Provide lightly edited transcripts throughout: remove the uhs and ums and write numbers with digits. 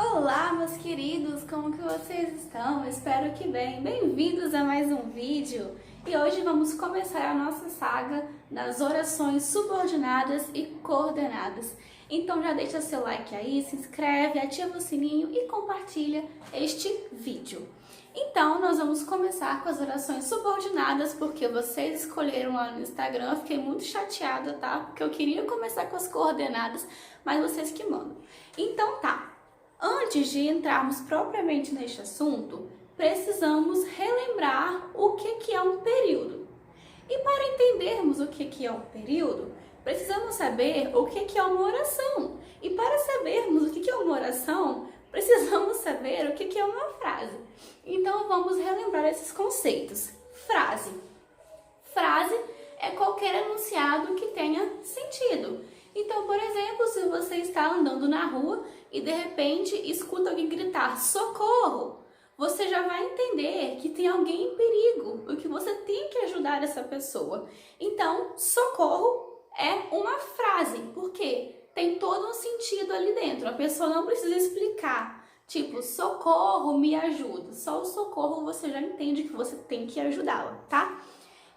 Olá, meus queridos, como que vocês estão? Espero que bem. Bem-vindos a mais um vídeo. E hoje vamos começar a nossa saga das orações subordinadas e coordenadas. Então já deixa seu like aí, se inscreve, ativa o sininho e compartilha este vídeo. Então, nós vamos começar com as orações subordinadas, porque vocês escolheram lá no Instagram. Eu fiquei muito chateada, tá? Porque eu queria começar com as coordenadas, mas vocês que mandam. Então tá. Antes de entrarmos propriamente neste assunto, precisamos relembrar o que é um período. E para entendermos o que é um período, precisamos saber o que é uma oração. E para sabermos o que é uma oração, precisamos saber o que é uma frase. Então vamos relembrar esses conceitos. Frase. Frase é qualquer enunciado que tenha sentido. Então, por exemplo, se você está andando na rua e de repente escuta alguém gritar socorro, você já vai entender que tem alguém em perigo e que você tem que ajudar essa pessoa. Então, socorro é uma frase, porque tem todo um sentido ali dentro. A pessoa não precisa explicar, tipo, socorro, me ajuda. Só o socorro você já entende que você tem que ajudá-la, tá?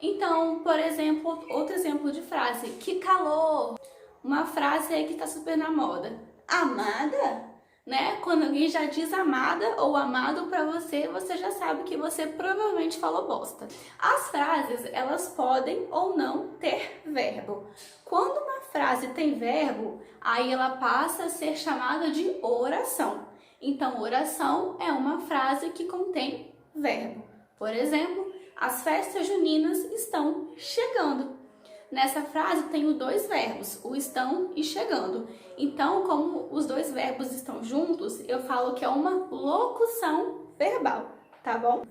Então, por exemplo, outro exemplo de frase, que calor. Uma frase aí que tá super na moda. Amada? Né? Quando alguém já diz amada ou amado pra você, você já sabe que você provavelmente falou bosta. As frases, elas podem ou não ter verbo. Quando uma frase tem verbo, aí ela passa a ser chamada de oração. Então, oração é uma frase que contém verbo. Por exemplo, as festas juninas estão chegando. Nessa frase tenho dois verbos, o estão e chegando. Então, como os dois verbos estão juntos, eu falo que é uma locução verbal, tá bom?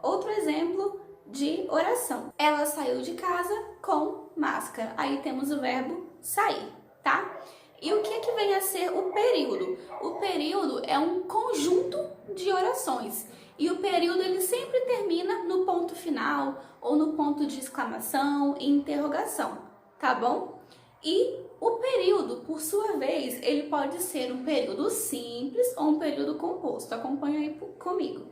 Outro exemplo de oração. Ela saiu de casa com máscara. Aí temos o verbo sair, tá? E o que vem a ser o período? O período é um conjunto de orações. E o período ele sempre termina no ponto final ou no ponto de exclamação e interrogação, tá bom? E o período, por sua vez, ele pode ser um período simples ou um período composto. Acompanha aí comigo.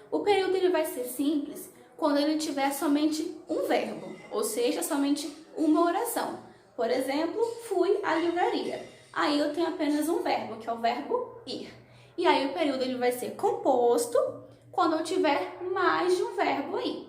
O período ele vai ser simples quando ele tiver somente um verbo, ou seja, somente uma oração. Por exemplo, fui à livraria. Aí eu tenho apenas um verbo, que é o verbo ir. E aí o período ele vai ser composto quando eu tiver mais de um verbo aí.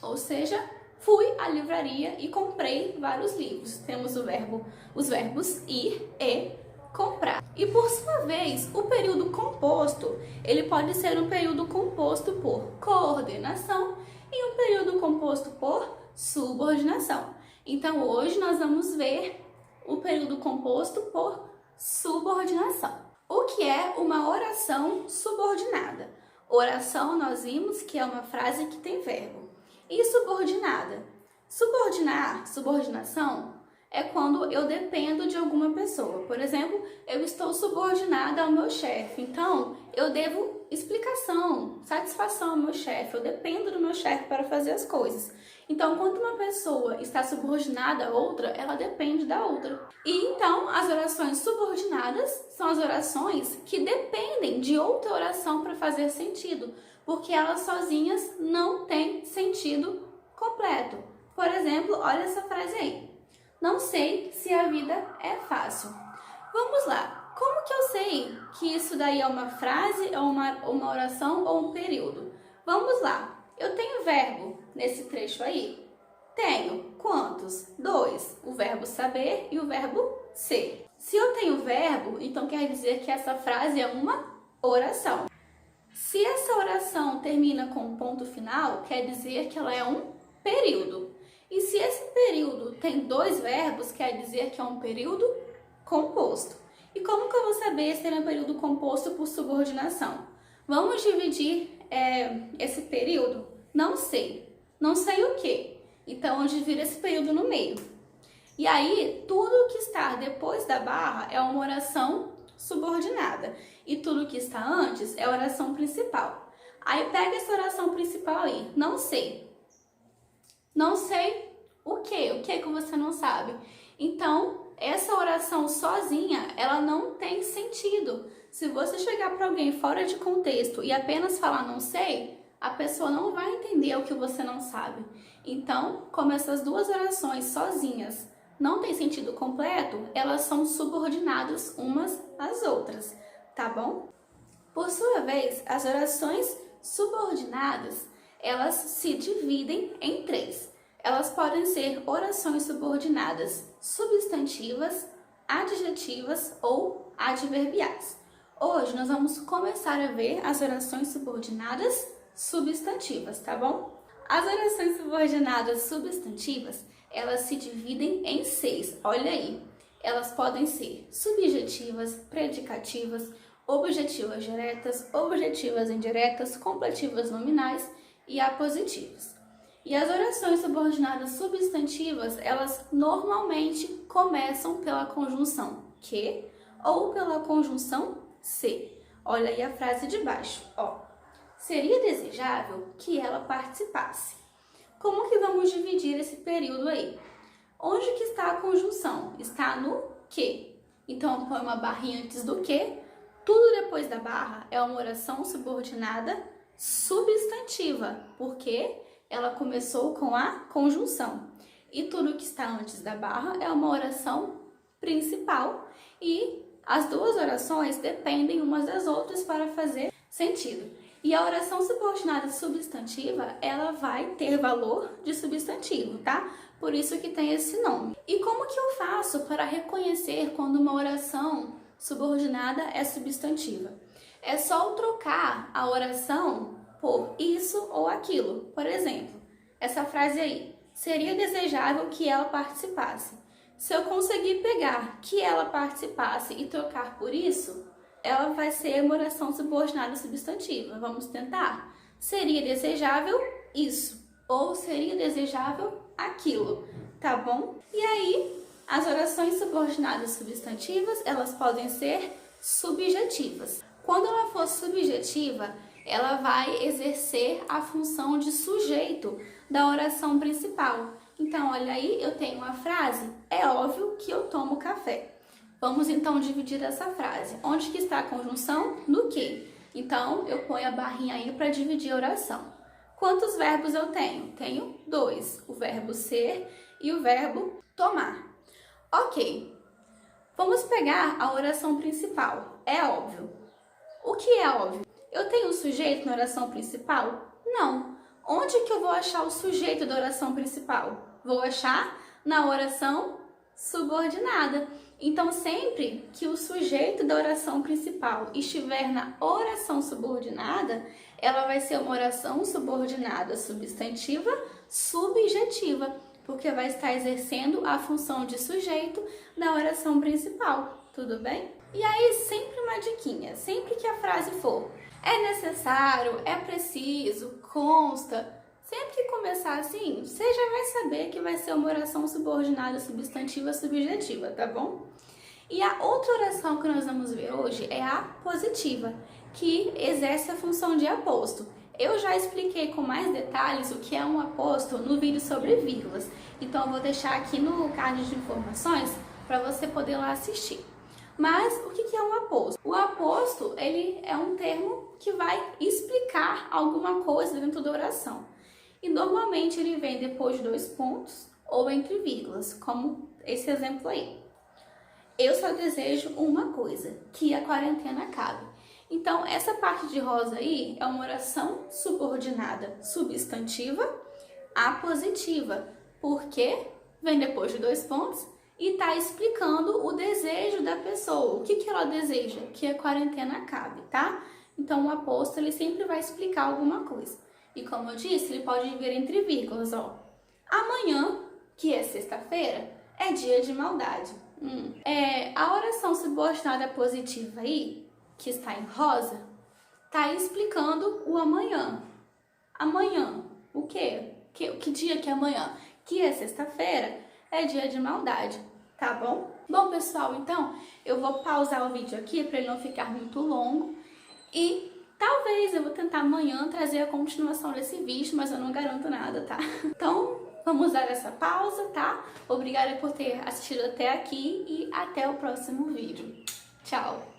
Ou seja, fui à livraria e comprei vários livros. Temos os verbos ir e comprar. E por sua vez, o período composto, ele pode ser um período composto por coordenação e um período composto por subordinação. Então hoje nós vamos ver o período composto por subordinação. O que é uma oração subordinada? Oração nós vimos que é uma frase que tem verbo. E subordinada? Subordinação é quando eu dependo de alguma pessoa. Por exemplo, eu estou subordinada ao meu chefe. Então, eu devo explicação, satisfação ao meu chefe. Eu dependo do meu chefe para fazer as coisas. Então, quando uma pessoa está subordinada a outra, ela depende da outra. E então, as orações subordinadas são as orações que dependem de outra oração para fazer sentido, porque elas sozinhas não têm sentido completo. Por exemplo, olha essa frase aí. Não sei se a vida é fácil. Vamos lá. Como que eu sei que isso daí é uma frase, é uma oração ou um período? Vamos lá. Eu tenho verbo nesse trecho aí? Tenho. Quantos? 2. O verbo saber e o verbo ser. Se eu tenho verbo, então quer dizer que essa frase é uma oração. Se essa oração termina com um ponto final, quer dizer que ela é um período. E se esse período tem dois verbos, quer dizer que é um período composto. E como que eu vou saber se ele é um período composto por subordinação? Vamos dividir esse período? Não sei. Não sei o quê? Então, eu divido esse período no meio. E aí, tudo que está depois da barra é uma oração subordinada. E tudo que está antes é a oração principal. Aí, pega essa oração principal aí. Não sei. Não sei o quê? O que que você não sabe? Então, essa oração sozinha, ela não tem sentido. Se você chegar para alguém fora de contexto e apenas falar não sei, a pessoa não vai entender o que você não sabe. Então, como essas duas orações sozinhas não têm sentido completo, elas são subordinadas umas às outras, tá bom? Por sua vez, as orações subordinadas, elas se dividem em três. Elas podem ser orações subordinadas substantivas, adjetivas ou adverbiais. Hoje nós vamos começar a ver as orações subordinadas substantivas, tá bom? As orações subordinadas substantivas, elas se dividem em seis, olha aí. Elas podem ser subjetivas, predicativas, objetivas diretas, objetivas indiretas, completivas nominais e apositivas. E as orações subordinadas substantivas, elas normalmente começam pela conjunção que ou pela conjunção se. Olha aí a frase de baixo, ó. Seria desejável que ela participasse. Como que vamos dividir esse período aí? Onde que está a conjunção? Está no que. Então, põe uma barrinha antes do que. Tudo depois da barra é uma oração subordinada substantiva, porque ela começou com a conjunção. E tudo que está antes da barra é uma oração principal e as duas orações dependem umas das outras para fazer sentido. E a oração subordinada substantiva, ela vai ter valor de substantivo, tá? Por isso que tem esse nome. E como que eu faço para reconhecer quando uma oração subordinada é substantiva? É só trocar a oração por isso ou aquilo. Por exemplo, essa frase aí, seria desejável que ela participasse. Se eu conseguir pegar que ela participasse e trocar por isso, ela vai ser uma oração subordinada substantiva. Vamos tentar? Seria desejável isso, ou seria desejável aquilo, tá bom? E aí, as orações subordinadas substantivas, elas podem ser subjetivas. Quando ela for subjetiva, ela vai exercer a função de sujeito da oração principal. Então, olha aí, eu tenho uma frase, é óbvio que eu tomo café. Vamos então dividir essa frase. Onde que está a conjunção? No que. Então, eu ponho a barrinha aí para dividir a oração. Quantos verbos eu tenho? Tenho dois, o verbo ser e o verbo tomar. Ok, vamos pegar a oração principal. É óbvio. O que é óbvio? Eu tenho um sujeito na oração principal? Não. Onde que eu vou achar o sujeito da oração principal? Vou achar na oração subordinada. Então, sempre que o sujeito da oração principal estiver na oração subordinada, ela vai ser uma oração subordinada substantiva subjetiva, porque vai estar exercendo a função de sujeito da oração principal, tudo bem? E aí, sempre uma diquinha, sempre que a frase for é necessário, é preciso, consta, sempre que começar assim, você já vai saber que vai ser uma oração subordinada substantiva subjetiva, tá bom? E a outra oração que nós vamos ver hoje é a positiva, que exerce a função de aposto. Eu já expliquei com mais detalhes o que é um aposto no vídeo sobre vírgulas, então eu vou deixar aqui no card de informações para você poder lá assistir. Mas o que é um aposto? O aposto, ele é um termo que vai explicar alguma coisa dentro da oração. E normalmente ele vem depois de dois pontos ou entre vírgulas, como esse exemplo aí. Eu só desejo uma coisa, que a quarentena acabe. Então, essa parte de rosa aí é uma oração subordinada substantiva apositiva, porque vem depois de dois pontos e está explicando o desejo da pessoa. O que ela deseja? Que a quarentena acabe, tá? Então, o aposto, ele sempre vai explicar alguma coisa. E como eu disse, ele pode vir entre vírgulas, ó. Amanhã, que é sexta-feira, é dia de maldade. A oração subordinada positiva aí, que está em rosa, está explicando o amanhã. Amanhã, o quê? Que dia que é amanhã? Que é sexta-feira, é dia de maldade, tá bom? Bom, pessoal, então, eu vou pausar o vídeo aqui para ele não ficar muito longo e talvez eu vou tentar amanhã trazer a continuação desse vídeo, mas eu não garanto nada, tá? Então, vamos dar essa pausa, tá? Obrigada por ter assistido até aqui e até o próximo vídeo. Tchau!